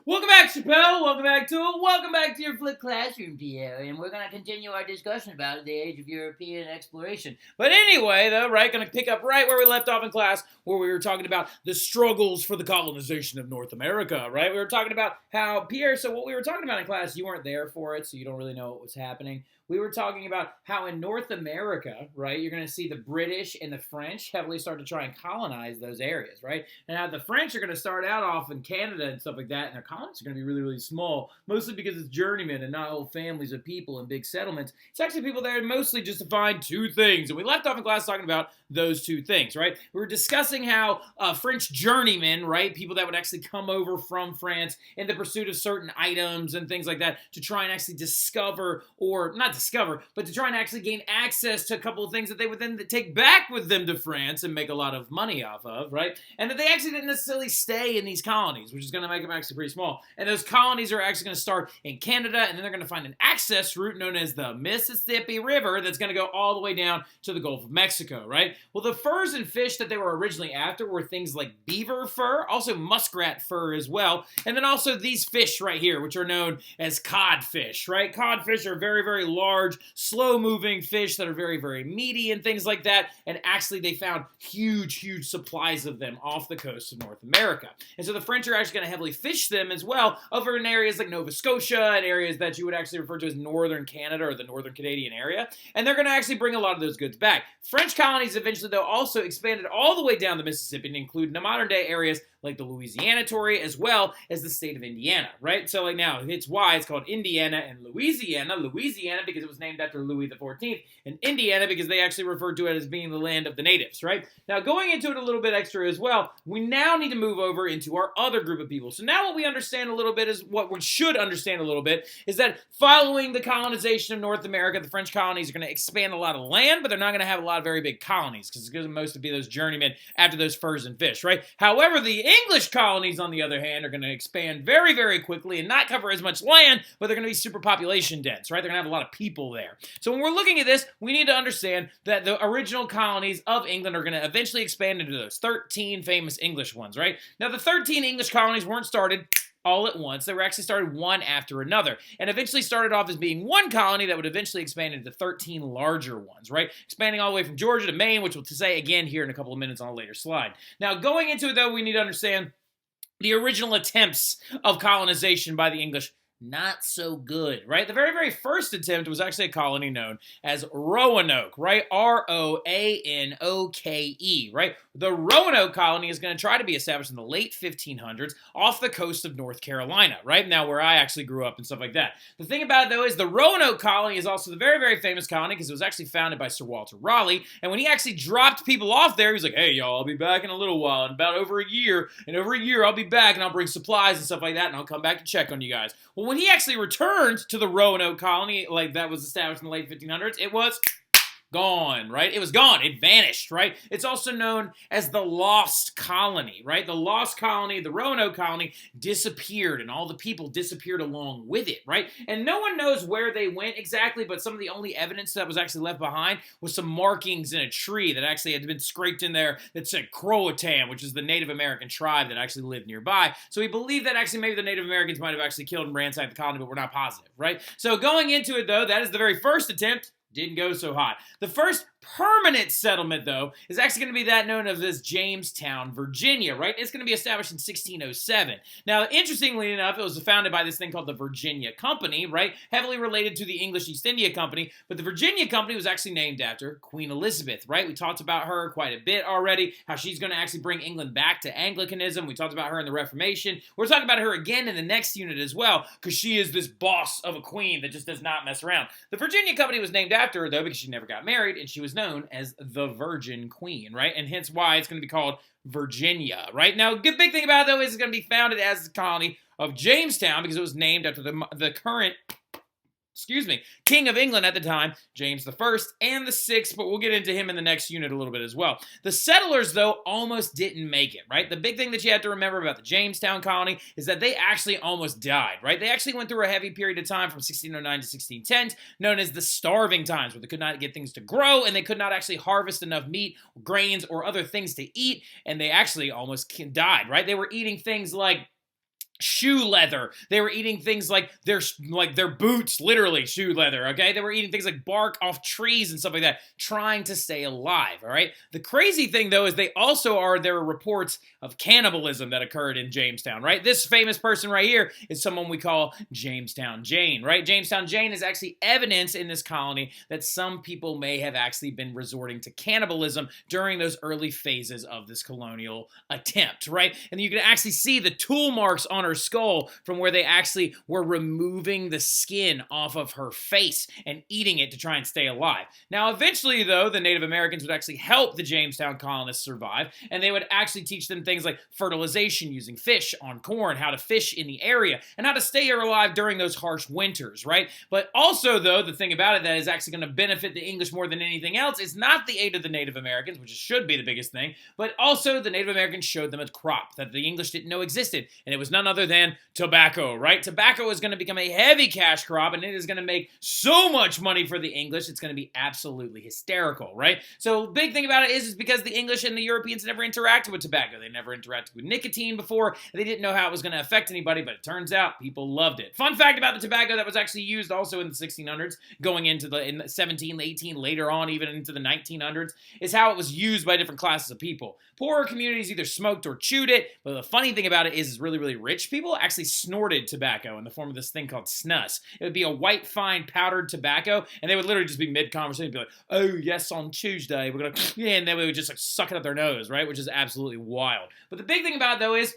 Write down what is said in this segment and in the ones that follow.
Welcome back, Chappelle. Welcome back to your flipped classroom, Pierre. And we're going to continue our discussion about the age of European exploration. But anyway, though, right, going to pick up right where we left off in class, where we were talking about the struggles for the colonization of North America, right? We were talking about how, Pierre, so what we were talking about in class, you weren't there for it, so you don't really know what was happening. We were talking about how in North America, right, you're going to see the British and the French heavily start to try and colonize those areas, right? And how the French are going to start out off in Canada and stuff like that, and their colonies are going to be really, really small, mostly because it's journeymen and not whole families of people and big settlements. It's actually people there mostly just to find two things. And we left off in class talking about those two things, right? We were discussing how French journeymen, right, people that would actually come over from France in the pursuit of certain items and things like that to try and actually discover, or not discover, but to try and actually gain access to a couple of things that they would then take back with them to France and make a lot of money off of, right? And that they actually didn't necessarily stay in these colonies, which is going to make them actually pretty small. And those colonies are actually going to start in Canada, and then they're going to find an access route known as the Mississippi River that's going to go all the way down to the Gulf of Mexico, right? Well, the furs and fish that they were originally after were things like beaver fur, also muskrat fur as well, and then also these fish right here, which are known as codfish, right? Codfish are very, very large, slow-moving fish that are very, very meaty and things like that, and actually they found huge, huge supplies of them off the coast of North America. And so the French are actually going to heavily fish them as well over in areas like Nova Scotia and areas that you would actually refer to as northern Canada or the northern Canadian area, and they're going to actually bring a lot of those goods back. French colonies eventually, though, also expanded all the way down the Mississippi and include the modern-day areas like the Louisiana Territory as well as the state of Indiana, right? So like now, it's why it's called Indiana and Louisiana. Louisiana because it was named after Louis XIV, and Indiana because they actually referred to it as being the land of the natives, right? Now, going into it a little bit extra as well, we now need to move over into our other group of people. So now what we understand a little bit is what we should understand a little bit is that following the colonization of North America, the French colonies are going to expand a lot of land, but they're not going to have a lot of very big colonies because it's going to mostly be those journeymen after those furs and fish, right? However, the English colonies, on the other hand, are going to expand very, very quickly and not cover as much land, but they're going to be super population dense, right? They're going to have a lot of people there. So when we're looking at this, we need to understand that the original colonies of England are going to eventually expand into those 13 famous English ones, right? Now, the 13 English colonies weren't started all at once. They were actually started one after another, and eventually started off as being one colony that would eventually expand into 13 larger ones, right? Expanding all the way from Georgia to Maine, which we'll say again here in a couple of minutes on a later slide. Now, going into it, though, we need to understand the original attempts of colonization by the English. Not so good, right? The very, very first attempt was actually a colony known as Roanoke, right? Roanoke, right? The Roanoke colony is going to try to be established in the late 1500s off the coast of North Carolina, right? Now, where I actually grew up and stuff like that. The thing about it, though, is the Roanoke colony is also the very, very famous colony because it was actually founded by Sir Walter Raleigh, and when he actually dropped people off there, he was like, hey, y'all, I'll be back in a little while, in about over a year, and over a year, I'll be back, and I'll bring supplies and stuff like that, and I'll come back to check on you guys. Well, when he actually returned to the Roanoke colony, like that was established in the late 1500s, it was gone, right? It was gone. It vanished, right? It's also known as the Lost Colony, right? The Lost Colony, the Roanoke colony, disappeared, and all the people disappeared along with it, right? And no one knows where they went exactly, but some of the only evidence that was actually left behind was some markings in a tree that actually had been scraped in there that said Croatan, which is the Native American tribe that actually lived nearby. So we believe that actually maybe the Native Americans might have actually killed and ransacked the colony, but we're not positive, right? So going into it, though, that is the very first attempt. Didn't go so hot. The first permanent settlement, though, is actually going to be that known as Jamestown, Virginia, right? It's going to be established in 1607. Now, interestingly enough, it was founded by this thing called the Virginia Company, right? Heavily related to the English East India Company, but the Virginia Company was actually named after Queen Elizabeth, right? We talked about her quite a bit already, how she's going to actually bring England back to Anglicanism. We talked about her in the Reformation. We're talking about her again in the next unit as well, because she is this boss of a queen that just does not mess around. The Virginia Company was named after her, though, because she never got married, and she was known as the Virgin Queen, right? And hence why it's going to be called Virginia, right? Now, the big thing about it, though, is it's going to be founded as the colony of Jamestown because it was named after the current King of England at the time, James I and the VI, but we'll get into him in the next unit a little bit as well. The settlers, though, almost didn't make it, right? The big thing that you have to remember about the Jamestown colony is that they actually almost died, right? They actually went through a heavy period of time from 1609 to 1610, known as the starving times, where they could not get things to grow, and they could not actually harvest enough meat, grains, or other things to eat, and they actually almost died, right? They were eating things like shoe leather. They were eating things like their boots, literally shoe leather, okay? They were eating things like bark off trees and stuff like that, trying to stay alive, all right? The crazy thing, though, is there are reports of cannibalism that occurred in Jamestown, right? This famous person right here is someone we call Jamestown Jane, right? Jamestown Jane is actually evidence in this colony that some people may have actually been resorting to cannibalism during those early phases of this colonial attempt, right? And you can actually see the tool marks on her skull from where they actually were removing the skin off of her face and eating it to try and stay alive. Now, eventually, though, the Native Americans would actually help the Jamestown colonists survive, and they would actually teach them things like fertilization using fish on corn, how to fish in the area, and how to stay alive during those harsh winters, right? But also, though, the thing about it that is actually going to benefit the English more than anything else is not the aid of the Native Americans, which should be the biggest thing, but also the Native Americans showed them a crop that the English didn't know existed, and it was none other than tobacco, right? Tobacco is going to become a heavy cash crop, and it is going to make so much money for the English, it's going to be absolutely hysterical, right? So, big thing about it is because the English and the Europeans never interacted with tobacco. They never interacted with nicotine before. They didn't know how it was going to affect anybody, but it turns out people loved it. Fun fact about the tobacco that was actually used also in the 1600s, going into in the 17, 18, later on, even into the 1900s, is how it was used by different classes of people. Poorer communities either smoked or chewed it, but the funny thing about it is really, really rich people actually snorted tobacco in the form of this thing called snus. It would be a white, fine, powdered tobacco, and they would literally just be mid-conversation, be like, oh, yes, on Tuesday, we're going to, yeah, and they would just like suck it up their nose, right, which is absolutely wild. But the big thing about it, though, is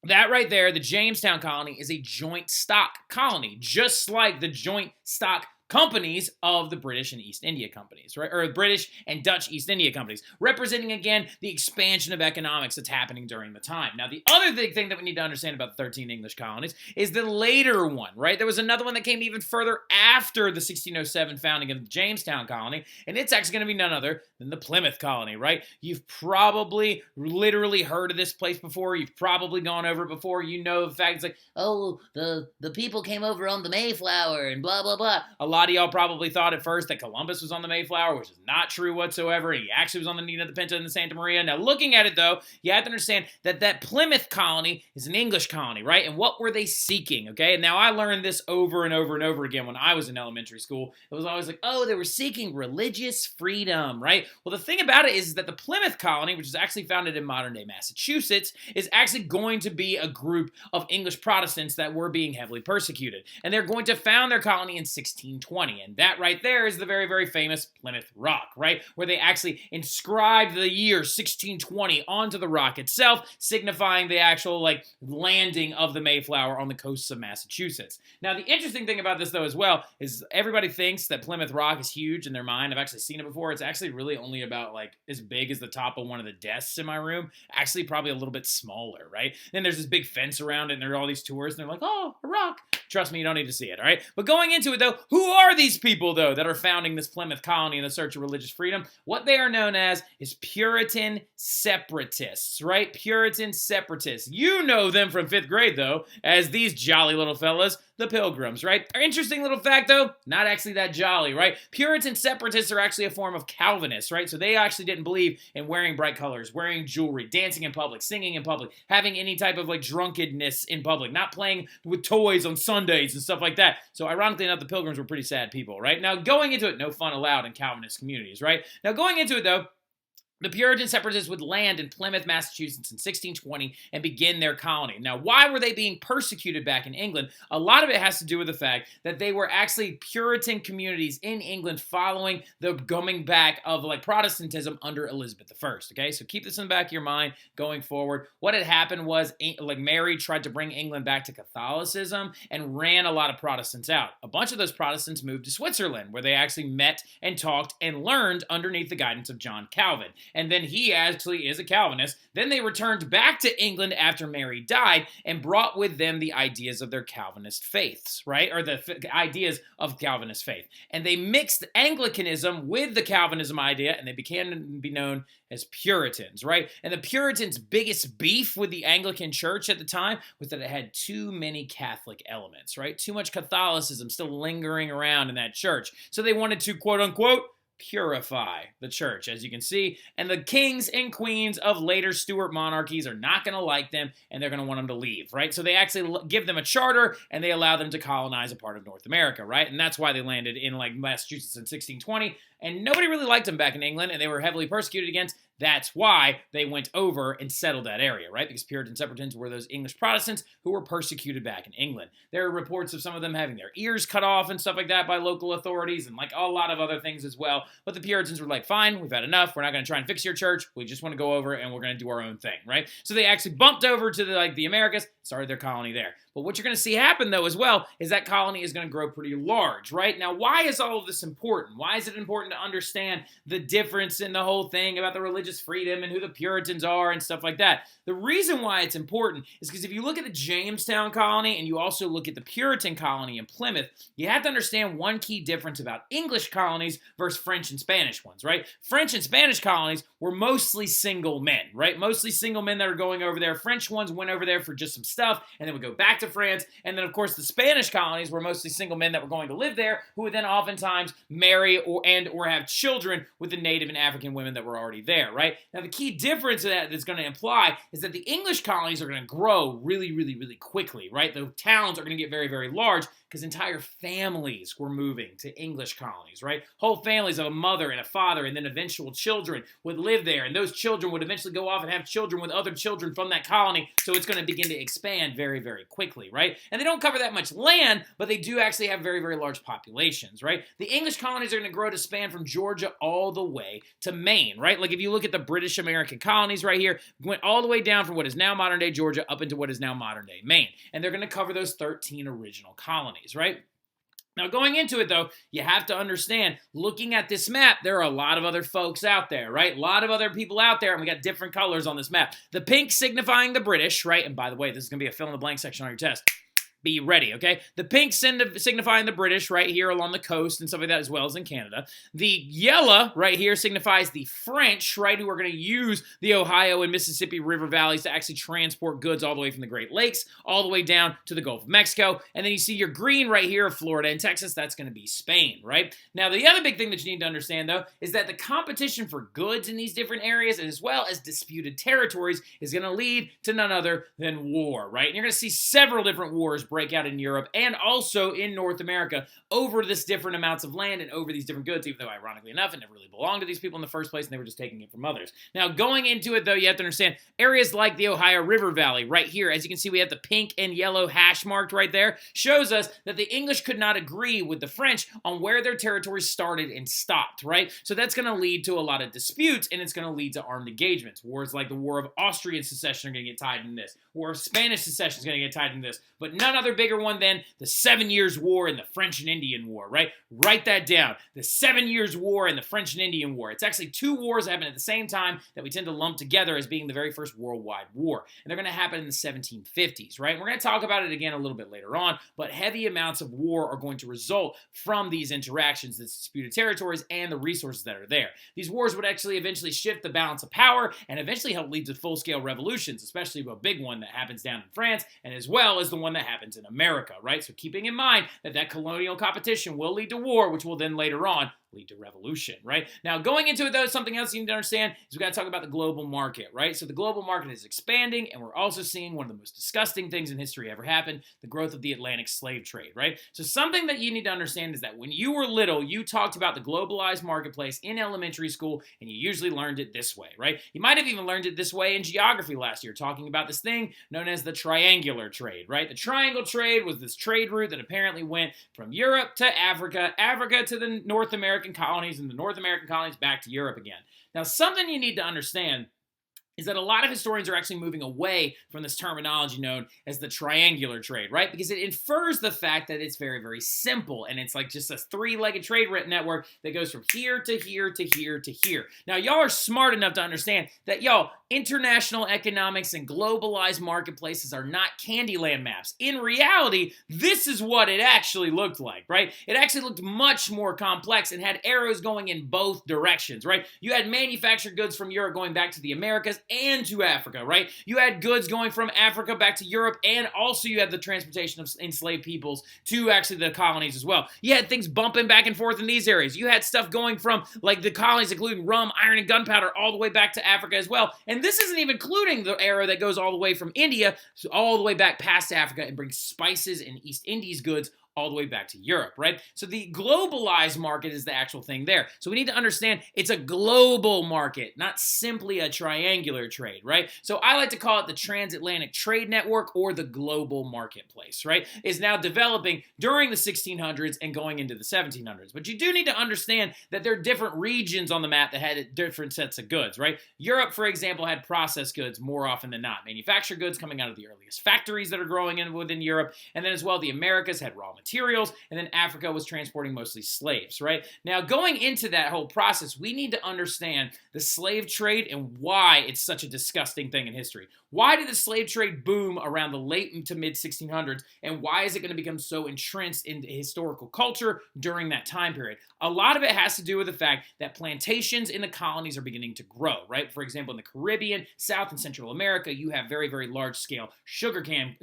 that right there, the Jamestown colony is a joint stock colony, just like the joint stock companies of the British and East India companies, right? Or British and Dutch East India companies, representing, again, the expansion of economics that's happening during the time. Now, the other big thing that we need to understand about the 13 English colonies is the later one, right? There was another one that came even further after the 1607 founding of the Jamestown colony, and it's actually going to be none other than the Plymouth colony, right? You've probably literally heard of this place before. You've probably gone over it before. You know the fact it's like, oh, the people came over on the Mayflower and blah, blah, blah. A lot of y'all probably thought at first that Columbus was on the Mayflower, which is not true whatsoever. He actually was on the Nina, the Pinta, and the Santa Maria. Now, looking at it, though, you have to understand that Plymouth colony is an English colony, right? And what were they seeking, okay? And now, I learned this over and over and over again when I was in elementary school. It was always like, oh, they were seeking religious freedom, right? Well, the thing about it is that the Plymouth colony, which is actually founded in modern-day Massachusetts, is actually going to be a group of English Protestants that were being heavily persecuted. And they're going to found their colony in 1620. And that right there is the very, very famous Plymouth Rock, right? Where they actually inscribed the year 1620 onto the rock itself, signifying the actual, like, landing of the Mayflower on the coasts of Massachusetts. Now, the interesting thing about this, though, as well, is everybody thinks that Plymouth Rock is huge in their mind. I've actually seen it before. It's actually really only about, like, as big as the top of one of the desks in my room. Actually, probably a little bit smaller, right? Then there's this big fence around it, and there are all these tourists, and they're like, oh, a rock. Trust me, you don't need to see it, all right? But going into it, though, who are these people, though, that are founding this Plymouth colony in the search of religious freedom? What they are known as is Puritan separatists, right? Puritan separatists. You know them from 5th grade, though, as these jolly little fellas, the Pilgrims, right? Interesting little fact, though, not actually that jolly, right? Puritan separatists are actually a form of Calvinists, right? So they actually didn't believe in wearing bright colors, wearing jewelry, dancing in public, singing in public, having any type of, like, drunkenness in public, not playing with toys on Sundays and stuff like that. So ironically enough, the Pilgrims were pretty sad people, right? Now, going into it, no fun allowed in Calvinist communities, right? Now, going into it, though, the Puritan separatists would land in Plymouth, Massachusetts in 1620 and begin their colony. Now, why were they being persecuted back in England? A lot of it has to do with the fact that they were actually Puritan communities in England following the coming back of, like, Protestantism under Elizabeth I, okay? So keep this in the back of your mind going forward. What had happened was, like, Mary tried to bring England back to Catholicism and ran a lot of Protestants out. A bunch of those Protestants moved to Switzerland, where they actually met and talked and learned underneath the guidance of John Calvin. And then he actually is a Calvinist. Then they returned back to England after Mary died and brought with them the ideas of their Calvinist faiths, right? Or the ideas of Calvinist faith. And they mixed Anglicanism with the Calvinism idea, and they began to be known as Puritans, right? And the Puritans' biggest beef with the Anglican Church at the time was that it had too many Catholic elements, right? Too much Catholicism still lingering around in that church. So they wanted to, quote unquote, purify the church, as you can see. And the kings and queens of later Stuart monarchies are not going to like them, and they're going to want them to leave, right? So they actually give them a charter, and they allow them to colonize a part of North America, right? And that's why they landed in, like, Massachusetts in 1620, and nobody really liked them back in England, and they were heavily persecuted against. That's why they went over and settled that area, right? Because Puritan Puritans were those English Protestants who were persecuted back in England. There are reports of some of them having their ears cut off and stuff like that by local authorities, and like a lot of other things as well. But the Puritans were like, fine, we've had enough. We're not going to try and fix your church. We just want to go over and we're going to do our own thing, right? So they actually bumped over to the Americas, started their colony there. But what you're going to see happen, though, as well, is that colony is going to grow pretty large, right? Now, why is all of this important? Why is it important to understand the difference in the whole thing about the religious freedom and who the Puritans are and stuff like that? The reason why it's important is because if you look at the Jamestown colony and you also look at the Puritan colony in Plymouth, you have to understand one key difference about English colonies versus French and Spanish ones, right? French and Spanish colonies were mostly single men, right? Mostly single men that are going over there. French ones went over there for just some stuff and then would go back to France. And then, of course, the Spanish colonies were mostly single men that were going to live there who would then oftentimes marry or have children with the native and African women that were already there, right? Now, the key difference that's going to imply is that the English colonies are going to grow really, really, really quickly, right? The towns are going to get very, very large because entire families were moving to English colonies, right? Whole families of a mother and a father and then eventual children would live there, and those children would eventually go off and have children with other children from that colony, so it's going to begin to expand very, very quickly, right? And they don't cover that much land, but they do actually have very, very large populations, right? The English colonies are going to grow to span from Georgia all the way to Maine, right? Like if you look at the British American colonies right here, went all the way down from what is now modern-day Georgia up into what is now modern-day Maine, and they're going to cover those 13 original colonies, right? Now, going into it, though, you have to understand, looking at this map, there are a lot of other folks out there, right? A lot of other people out there, and we got different colors on this map. The pink signifying the British, right? And by the way, this is going to be a fill-in-the-blank section on your test. Be ready, okay? The pink signifying the British right here along the coast and stuff like that, as well as in Canada. The yellow right here signifies the French, right, who are going to use the Ohio and Mississippi River valleys to actually transport goods all the way from the Great Lakes all the way down to the Gulf of Mexico. And then you see your green right here of Florida and Texas. That's going to be Spain, right? Now, the other big thing that you need to understand, though, is that the competition for goods in these different areas, as well as disputed territories, is going to lead to none other than war, right? And you're going to see several different wars break out in Europe and also in North America over this different amounts of land and over these different goods, even though ironically enough, it never really belonged to these people in the first place and they were just taking it from others. Now, going into it, though, you have to understand areas like the Ohio River Valley right here, as you can see, we have the pink and yellow hash marked right there, shows us that the English could not agree with the French on where their territories started and stopped, right? So that's going to lead to a lot of disputes, and it's going to lead to armed engagements. Wars like the War of Austrian Secession are going to get tied in this. War of Spanish Secession is going to get tied in this, but none other bigger one than the 7 Years' War and the French and Indian War, right? Write that down. The 7 Years' War and the French and Indian War. It's actually two wars that happen at the same time that we tend to lump together as being the very first worldwide war. And they're going to happen in the 1750s, right? We're going to talk about it again a little bit later on, but heavy amounts of war are going to result from these interactions, the disputed territories, and the resources that are there. These wars would actually eventually shift the balance of power and eventually help lead to full-scale revolutions, especially a big one that happens down in France, and as well as the one that happens in America, right? So keeping in mind that colonial competition will lead to war, which will then later on lead to revolution, right? Now, going into it, though, something else you need to understand is we got to talk about the global market, right? So the global market is expanding, and we're also seeing one of the most disgusting things in history ever happen, the growth of the Atlantic slave trade, right? So something that you need to understand is that when you were little, you talked about the globalized marketplace in elementary school, and you usually learned it this way, right? You might have even learned it this way in geography last year, talking about this thing known as the triangular trade, right? The triangle trade was this trade route that apparently went from Europe to Africa, Africa to the North American colonies, and the North American colonies back to Europe again. Now, something you need to understand is that a lot of historians are actually moving away from this terminology known as the triangular trade, right? Because it infers the fact that it's very, very simple, and it's like just a three-legged trade network that goes from here to here to here to here. Now, y'all are smart enough to understand that, y'all, international economics and globalized marketplaces are not Candyland maps. In reality, this is what it actually looked like, right? It actually looked much more complex and had arrows going in both directions, right? You had manufactured goods from Europe going back to the Americas and to Africa, right? You had goods going from Africa back to Europe, and also you had the transportation of enslaved peoples to actually the colonies as well. You had things bumping back and forth in these areas. You had stuff going from like the colonies, including rum, iron, and gunpowder, all the way back to Africa as well. And this isn't even including the era that goes all the way from India all the way back past Africa and brings spices and East Indies goods all the way back to Europe, right? So the globalized market is the actual thing there. So we need to understand it's a global market, not simply a triangular trade, right? So I like to call it the transatlantic trade network or the global marketplace, right? Is now developing during the 1600s and going into the 1700s. But you do need to understand that there are different regions on the map that had different sets of goods, right? Europe, for example, had processed goods more often than not. Manufactured goods coming out of the earliest factories that are growing within Europe. And then as well, the Americas had raw materials, and then Africa was transporting mostly slaves, right? Now, going into that whole process, we need to understand the slave trade and why it's such a disgusting thing in history. Why did the slave trade boom around the late to mid 1600s, and why is it going to become so entrenched into historical culture during that time period? A lot of it has to do with the fact that plantations in the colonies are beginning to grow, right? For example, in the Caribbean, South and Central America, you have very, very large-scale sugarcane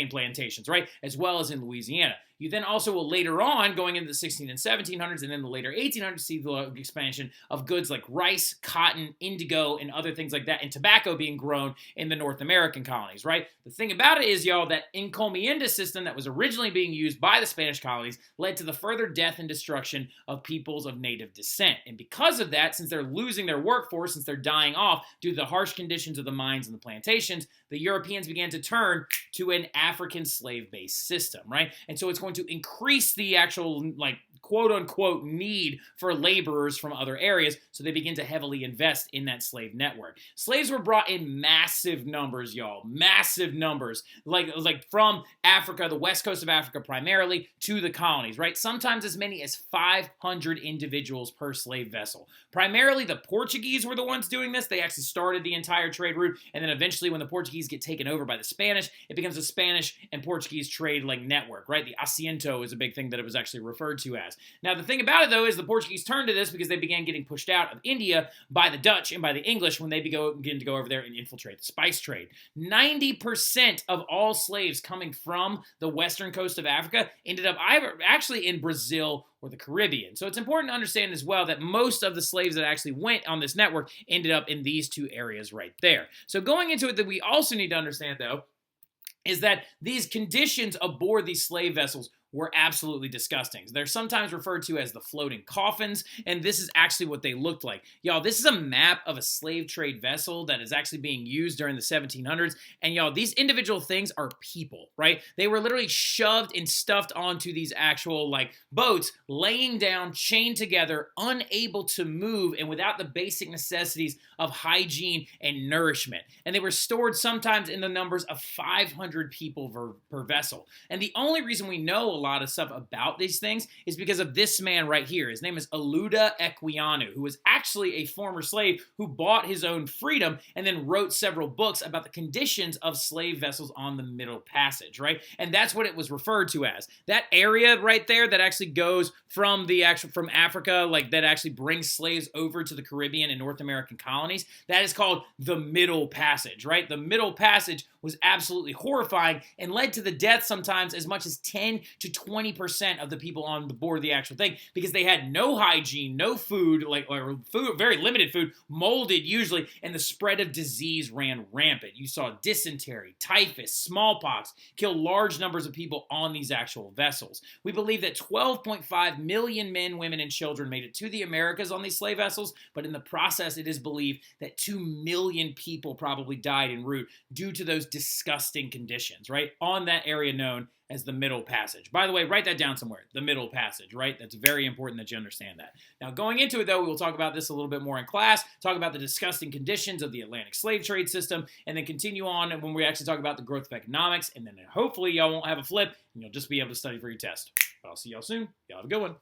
plantations, right? As well as in Louisiana. You then also will later on, going into the 16 and 1700s and then the later 1800s, see the expansion of goods like rice, cotton, indigo, and other things like that, and tobacco being grown in the North American colonies, right? The thing about it is, y'all, that encomienda system that was originally being used by the Spanish colonies led to the further death and destruction of peoples of native descent. And because of that, since they're losing their workforce, since they're dying off due to the harsh conditions of the mines and the plantations, the Europeans began to turn to an African slave-based system, right? And so it's going to increase the actual, like, quote-unquote need for laborers from other areas, so they begin to heavily invest in that slave network. Slaves were brought in massive numbers, y'all. Massive numbers. Like from Africa, the west coast of Africa primarily, to the colonies, right? Sometimes as many as 500 individuals per slave vessel. Primarily, the Portuguese were the ones doing this. They actually started the entire trade route, and then eventually when the Portuguese get taken over by the Spanish, it becomes a Spanish and Portuguese trade like network, right? The asiento is a big thing that it was actually referred to as. Now, the thing about it, though, is the Portuguese turned to this because they began getting pushed out of India by the Dutch and by the English when they began to go over there and infiltrate the spice trade. 90% of all slaves coming from the western coast of Africa ended up either actually in Brazil or the Caribbean. So it's important to understand as well that most of the slaves that actually went on this network ended up in these two areas right there. So going into it, that we also need to understand, though, is that these conditions aboard these slave vessels were absolutely disgusting. They're sometimes referred to as the floating coffins, and this is actually what they looked like. Y'all, this is a map of a slave trade vessel that is actually being used during the 1700s, and y'all, these individual things are people, right? They were literally shoved and stuffed onto these actual, like, boats, laying down, chained together, unable to move, and without the basic necessities of hygiene and nourishment. And they were stored sometimes in the numbers of 500 people per vessel. And the only reason we know a lot of stuff about these things is because of this man right here. His name is Aluda Equiano, who was actually a former slave who bought his own freedom and then wrote several books about the conditions of slave vessels on the Middle Passage, right? And that's what it was referred to as. That area right there that actually goes from Africa, like that actually brings slaves over to the Caribbean and North American colonies, that is called the Middle Passage, right? The Middle Passage was absolutely horrifying and led to the death sometimes as much as 10 to 20% of the people on the board of the actual thing, because they had no hygiene, no food, or food, very limited food, molded usually, and the spread of disease ran rampant. You saw dysentery, typhus, smallpox kill large numbers of people on these actual vessels. We believe that 12.5 million men, women, and children made it to the Americas on these slave vessels, but in the process, it is believed that 2 million people probably died en route due to those disgusting conditions, right? On that area known as the Middle Passage. By the way, write that down somewhere. The Middle Passage, right? That's very important that you understand that. Now, going into it, though, we will talk about this a little bit more in class, talk about the disgusting conditions of the Atlantic slave trade system, and then continue on when we actually talk about the growth of economics, and then hopefully y'all won't have a flip, and you'll just be able to study for your test. But I'll see y'all soon. Y'all have a good one.